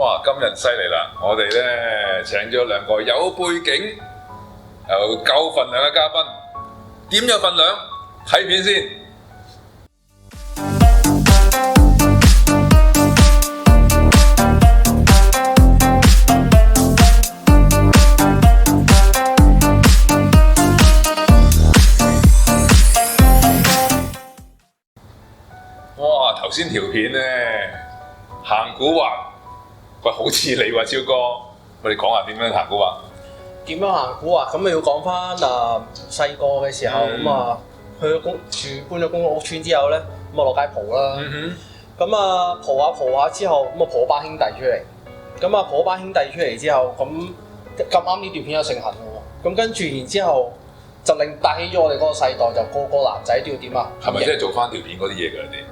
哇！今日犀利啦！我哋咧請咗兩個有背景又夠份量嘅嘉賓，點有份量？睇片先。哇！頭先條片咧行古惑。喂，好似你喎，超哥，我哋講下點樣行古惑？點樣行古惑？咁咪要講翻細個嘅時候咁去咗搬咗公屋村之後咧，咁落街蒲啦。咁蒲下之後，咁蒲班兄弟出嚟。咁蒲班兄弟出嚟之後，咁啱呢段片有盛行喎。咁跟住然之後就帶起咗我哋嗰個世代，就個個男仔都要點啊？係咪即係做翻條片嗰啲嘢㗎？你哋？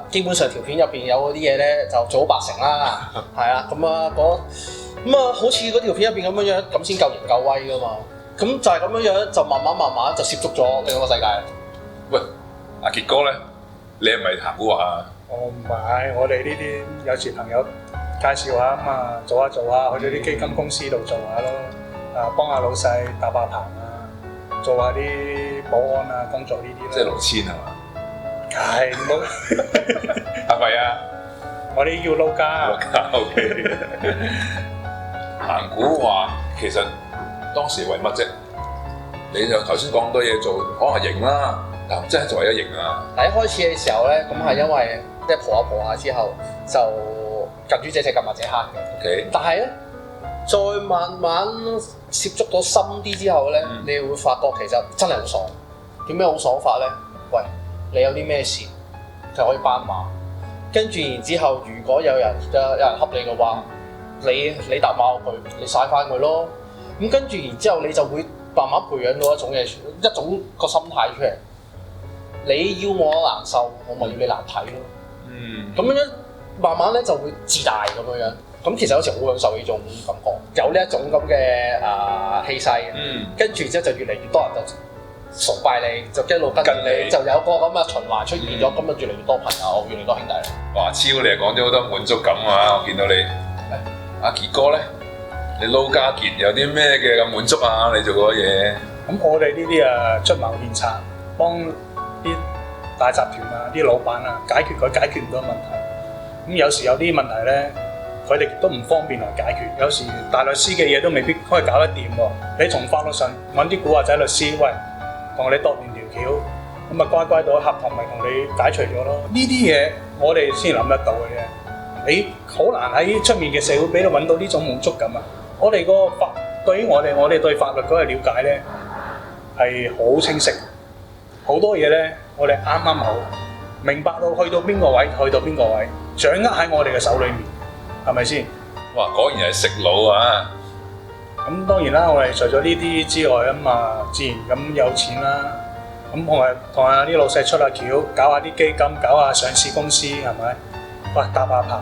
基本上條片入邊有嗰啲嘢咧，就做好8成啦，係啊，好似嗰條片入邊咁樣，咁先夠型夠威噶嘛，咁就係咁樣，就慢慢就涉足咗另一個世界。喂，阿傑哥咧，你係咪行古惑啊？我唔係，我哋呢啲有時朋友介紹下做下，去咗啲基金公司度做下咯，幫下老細搭下棚做下啲保安工作呢啲咯。即係勞千係嘛？係冇，係咪啊？我哋要撈家。撈家 OK。行古惑其實當時為乜啫？你就頭先講咁多嘢做，可能型啦，但真係做為咗型啊！第一開始嘅時候咧，咁係因為即係蒲下之後，就近朱者赤，近墨者黑嘅。OK。但係咧，再慢慢接觸到深啲之後咧，你會發覺其實真係好爽。點樣好爽法咧？喂！你有啲咩事就可以斑馬，跟住然之後，如果有人恰你嘅話，你答馬佢，你曬翻佢咯。咁跟住然之後，你就會慢慢培養到一種個心態出嚟。你要我難受，我咪要你難睇咯。咁樣慢慢咧就會自大咁樣。咁其實有時好享受呢種感覺，有呢一種咁嘅氣勢。跟住之後就越嚟越多人就崇拜你，就一路跟你，就有個咁嘅循環出現咗，咁就越嚟越多朋友，越嚟越多兄弟。哇！超你係講咗好多滿足感啊！我見到你，阿傑哥咧，你撈家傑有啲咩嘅咁滿足啊？你做嗰啲嘢？咁我哋呢啲出謀獻策，幫啲大集團啲老闆解決唔到問題。咁有時有啲問題咧，佢哋都唔方便嚟解決。有時大律師嘅嘢都未必可以搞得掂喎。你從法律上揾啲古惑仔律師，喂，同你度完條橋，咁乖到合同咪同你解除咗咯。呢啲嘢我哋先諗得到嘅啫。你好難喺出面嘅社會俾你揾到呢種滿足感啊！我哋個法對於我哋對法律嗰個了解咧係好清晰，好多嘢咧我哋啱好明白到去到邊個位，掌握喺我哋嘅手裏面，係咪先？哇！果然係食腦啊！咁當然啦，我哋除咗呢啲之外自然咁有錢啦。咁同下啲老細出下橋，搞下啲基金，搞下上市公司，係咪？哇，搭下棚，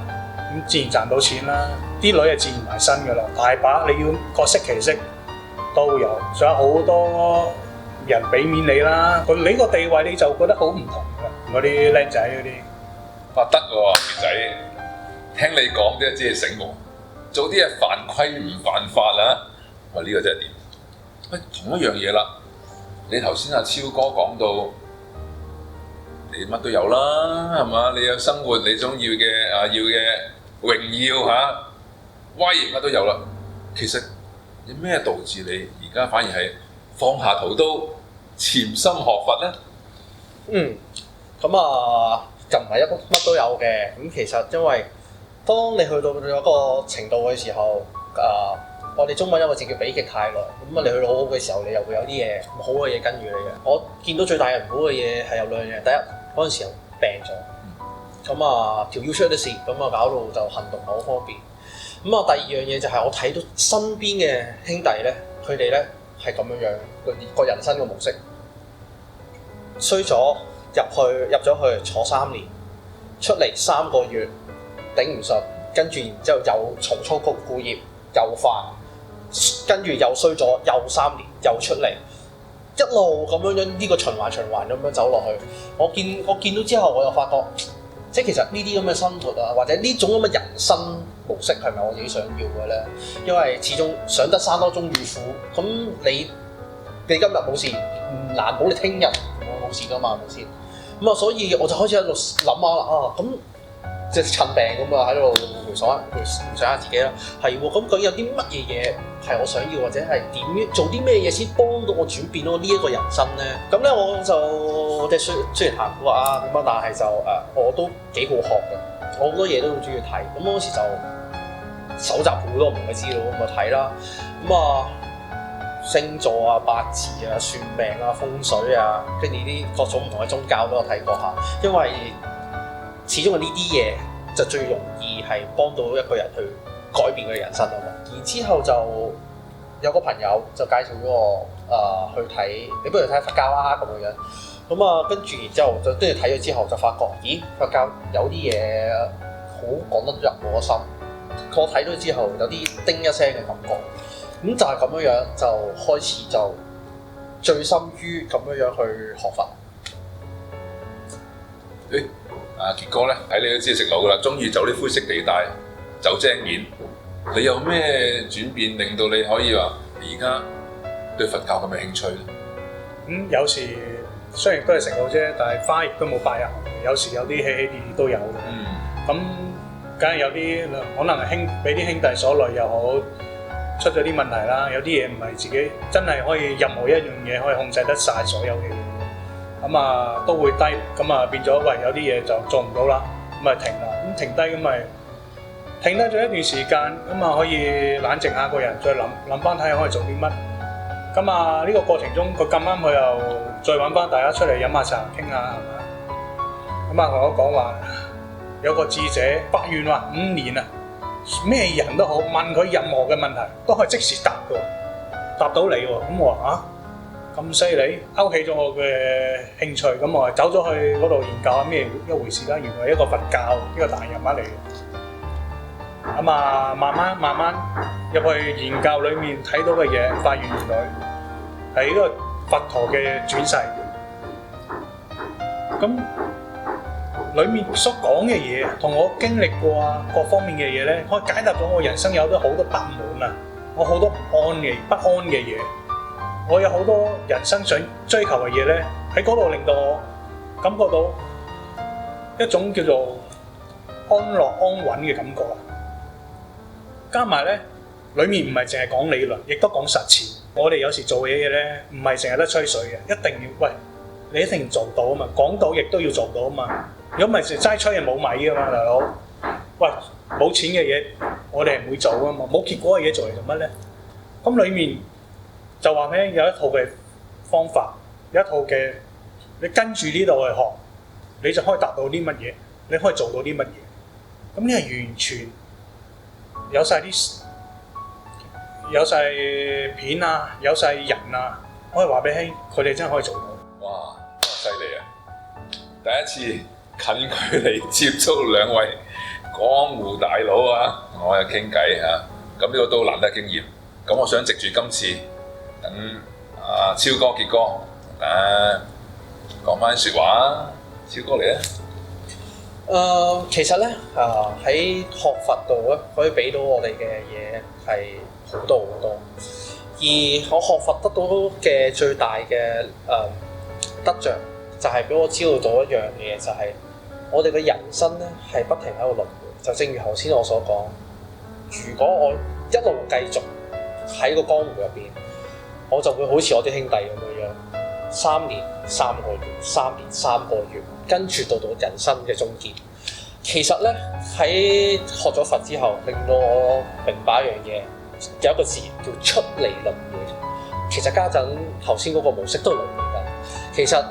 咁自然賺到錢啦。啲女係自然埋身㗎啦，大把你要各色其色都有，仲有好多人俾面你啦。你個地位你就覺得好唔同㗎，嗰啲僆仔嗰啲。哇！得喎，傑仔，聽你講啲真係醒目，做啲嘢犯規唔犯法啦。喂，呢個真係點？喂，同一樣嘢啦。你頭先阿超哥講到，你乜都有啦，係嘛？你有生活你想要嘅要嘅榮耀威嚴乜都有啦。其實有咩導致你而家反而係放下屠刀，潛心學佛咧？就唔係乜都有嘅。咁其實因為當你去到一個程度嘅時候，我哋中文有個字叫否極泰來。咁你去到好好嘅時候，你又會有啲嘢好嘅嘢跟住你嘅。我見到最大嘅唔好嘅嘢係有兩樣嘢。第一，嗰陣時候病咗，條腰出咗事，搞到就行動唔係好方便。第二樣嘢就係我睇到身邊嘅兄弟咧，佢哋咧係咁樣個人生嘅模式，衰咗入咗去坐3年，出嚟3個月頂唔順，跟住然之後又重操故業，又犯。跟住又衰咗，又3年，又出嚟，一路咁樣呢個循環咁樣走落去。我見到之後，我又發覺即係其實呢啲咁嘅生活啊，或者呢種咁嘅人生模式係咪我自己想要嘅咧？因為始終上得山多終遇虎，咁你今日冇事，唔難保你聽日冇事噶嘛，係咪先？咁啊，所以我就開始喺度諗下啦，咁即係趁病咁啊，喺度回想下自己啦。係喎，咁究竟有啲乜嘢嘢係我想要，或者係點做啲咩嘢先幫到我轉變到呢一個人生咧？咁咧我就即係雖然行古啊咁啊，但係就我都幾好學嘅，我好多嘢都好中意睇。咁嗰時就搜集好多唔同嘅資料咁啊睇啦。咁啊星座啊、八字啊、算命啊、風水啊，跟住啲各種唔同嘅宗教都有睇過下，因為始終係呢啲嘢就最容易係幫到一個人去改變佢嘅人生啊嘛。然之後就有個朋友就介紹咗我去睇，你不如睇佛教啦咁樣。咁啊跟住然之後就跟住睇咗之後就發覺，咦，佛教有啲嘢好講得入我心。我睇咗之後有啲叮一聲嘅感覺。咁就係咁樣就開始就醉心於咁樣去學佛。傑哥咧，睇你都知食腦噶啦，中意走啲灰色地帶，走精面。你有咩轉變令到你可以話而家對佛教咁嘅興趣咧？有時雖然都係食腦啫，但係花亦都冇百日紅。有時有啲起起跌跌都有嘅。咁梗係有啲可能係俾啲兄弟所累又好，出咗啲問題啦。有啲嘢唔係自己真係可以任何一樣嘢可以控制得晒所有嘅嘢。咁啊都會低，咁啊變咗喂有啲嘢就做唔到啦，咁咪停啦。咁停低咁咪停低咗一段時間，咁啊可以冷靜下個人，再諗翻睇下可以做啲乜。咁啊呢個過程中佢咁啱佢又再揾翻大家出嚟飲下茶傾下係咪？咁啊同我講話有個智者發願話5年啊，咩人都好問佢任何嘅問題都可以即時答嘅，答到你喎。咁我話咁犀利，勾起咗我嘅興趣，咁我走咗去嗰度研究下咩一回事啦。原來一個佛教一個大人物嚟嘅，咁啊慢慢入去研究裏面睇到嘅嘢，發現原來係一個佛陀嘅轉世。咁裏面所講嘅嘢，同我經歷過啊各方面嘅嘢咧，可以解答咗我人生有好多不滿啊，我好多不安嘅嘢。我有好多人生想追求嘅嘢咧，喺嗰度令到我感覺到一種叫做安樂安穩嘅感覺啊！加埋咧，裡面唔係淨係講理論，亦都講實踐。我哋有時做嘢咧，唔係淨係得吹水嘅，一定要你一定要做到啊嘛，講到亦都要做到啊嘛。如果唔係齋吹，係冇米噶嘛，大佬。冇錢嘅嘢，我哋係唔會做啊嘛，冇結果嘅嘢做嚟做乜咧？咁裡面就話咧，有一套嘅方法，有一套嘅你跟住呢度去學，你就可以達到啲乜嘢，你可以做到啲乜嘢。咁呢係完全有晒片啊，有晒人啊，可以話俾你聽，佢哋真係可以做到。哇！犀利啊！第一次近距離接觸兩位江湖大佬啊，我又傾偈嚇，咁呢個都難得經驗。咁我想藉住今次。等超哥傑哥講翻説話，超哥嚟啊！其實咧喺學佛度咧，可以俾到我哋嘅嘢係好多好多。而我學佛得到嘅最大嘅得着，就係俾我知道到一樣嘢，就係我哋嘅人生咧係不停喺度輪迴。就正如頭先我所講，如果我一路繼續喺個江湖入邊，我就會好似我啲兄弟咁樣，3年3個月，3年3個月，跟住到人生嘅終結。其實咧喺學咗佛之後，令到我明白一樣嘢，有一個字叫出離輪迴。其實家陣頭先嗰個模式都係輪迴緊。其實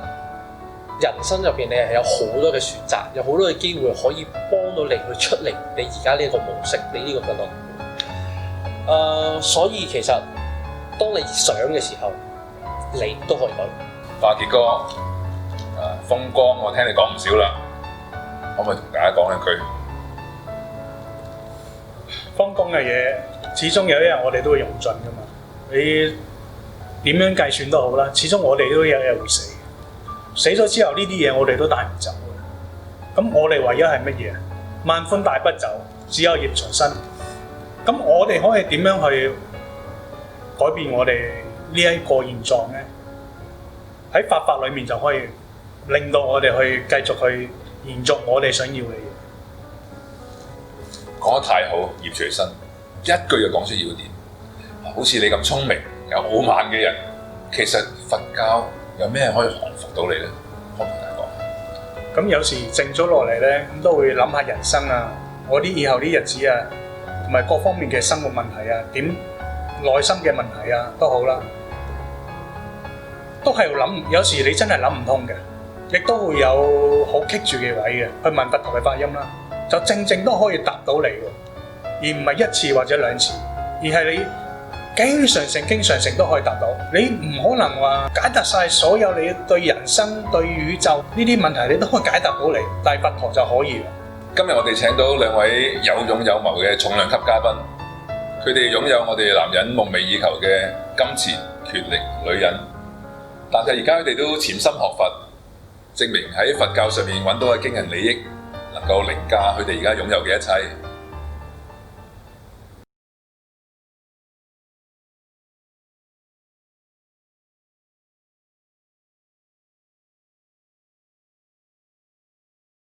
人生入邊你係有好多嘅選擇，有好多嘅機會可以幫到你去出離你而家呢個模式，你呢個嘅輪迴。所以其實當你想嘅時候，你都可以去。傑哥，風光我聽你講唔少啦，可唔可以同大家講一句？風光嘅嘢，始終有一日我哋都會用盡噶嘛。你點樣計算都好啦，始終我哋都有一日會死。死咗之後呢啲嘢我哋都帶唔走嘅。咁我哋唯一係乜嘢？萬般帶不走，只有業隨身。咁我哋可以點樣去改變我哋呢一個現狀呢？喺法裏面就可以令到我哋去繼續去延續我哋想要嘅嘢。講得太好，業隨身，一句就講出要點。好似你咁聰明有傲慢嘅人，其實佛教有咩可以降服到你呢？可唔可以大講？咁有時靜咗落嚟咧，咁都會諗下人生啊，我啲以後啲日子啊，同埋各方面嘅生活問題啊，點內心嘅問題啊都好啦，都係要諗。有時你真係諗唔通嘅，亦都會有好棘住嘅位嘅，去問佛陀嘅法音啦，就正正都可以答到你喎，而唔係一次或者兩次，而係你經常性都可以答到。你唔可能話解答晒所有你對人生、對宇宙呢啲問題，你都可以解答到你，但係佛陀就可以啦。今日我哋請到兩位有勇有謀嘅重量級嘉賓，佢哋擁有我哋男人夢寐以求嘅金錢、權力、女人，但係而家佢哋都潛心學佛，證明喺佛教上面揾到嘅驚人利益，能夠凌駕佢哋而家擁有嘅一切。